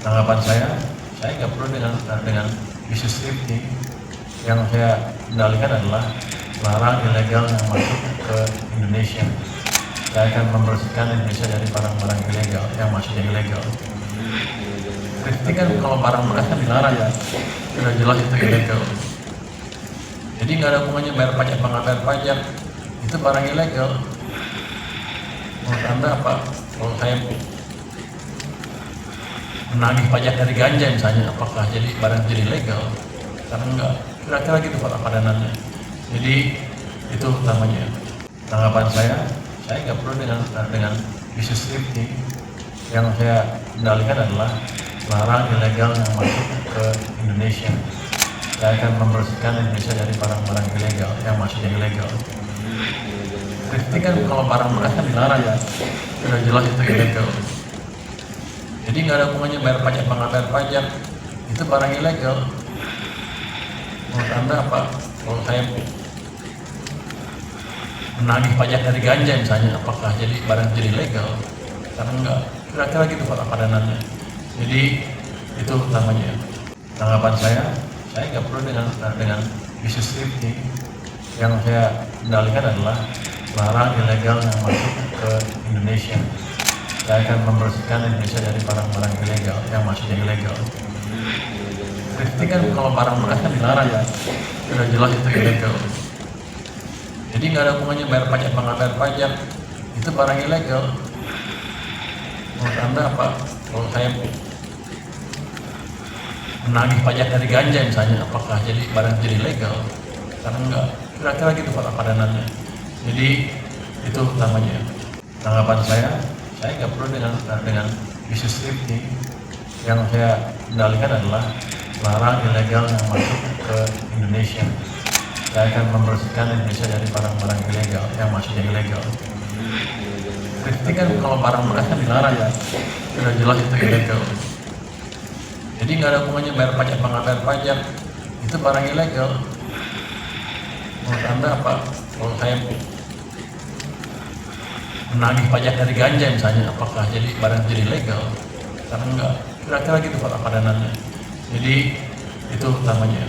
Tanggapan saya nggak perlu dengan bisnis ini. Yang saya kendalikan adalah larang ilegal yang masuk ke Indonesia. Saya akan membersihkan Indonesia dari barang-barang ilegal yang masuk ilegal. Kritik kan kalau barang bekas kan dilarang ya, sudah jelas itu ilegal. Jadi nggak ada hubungannya bayar pajak nggak bayar pajak, itu barang ilegal. Menurut Anda apa? Kalau saya menagih pajak dari ganja misalnya, apakah jadi barang jadi legal? Karena enggak, kira-kira gitu Pak padanannya. Jadi itu namanya. Tanggapan saya nggak perlu dengan bisnis ini. Yang saya kendalikan adalah larang ilegal yang masuk ke Indonesia. Saya akan membersihkan Indonesia dari barang-barang ilegal yang masuk ilegal. Kritik kan kalau barang bekas kan dilarang ya, sudah jelas itu ilegal. Jadi nggak ada hubungannya bayar pajak nggak bayar pajak, itu barang ilegal. Menurut Anda apa? Kalau saya menagih pajak dari ganja misalnya, apakah jadi barang jadi legal? Karena enggak, kira-kira gitu Pak padanannya. Jadi itu namanya. Tanggapan saya nggak perlu dengan bisnis ini. Yang saya kendalikan adalah larang ilegal yang masuk ke Indonesia. Saya akan membersihkan Indonesia dari barang-barang ilegal yang masuk ilegal. Kritik kan kalau barang bekas kan dilarang ya, sudah jelas itu ilegal. Jadi nggak ada hubungannya bayar pajak nggak bayar pajak, itu barang ilegal. Menurut Anda apa? Kalau saya menagih pajak dari ganja misalnya, apakah jadi barang jadi legal? Karena enggak, kira-kira gitu Pak padanannya. Jadi itu namanya. Tanggapan saya nggak perlu dengan bisnis ini. Yang saya kendalikan adalah larang ilegal yang masuk ke Indonesia. Saya akan membersihkan Indonesia dari barang-barang ilegal yang masuk ilegal. Kritik kan kalau barang bekas kan dilarang ya, sudah jelas itu ilegal. Jadi nggak ada hubungannya bayar pajak nggak bayar pajak, itu barang ilegal. Menurut Anda apa? Kalau saya menagih pajak dari ganja misalnya, apakah jadi barang jadi legal? Karena enggak, kira-kira gitu Pak padanannya. Jadi itu namanya.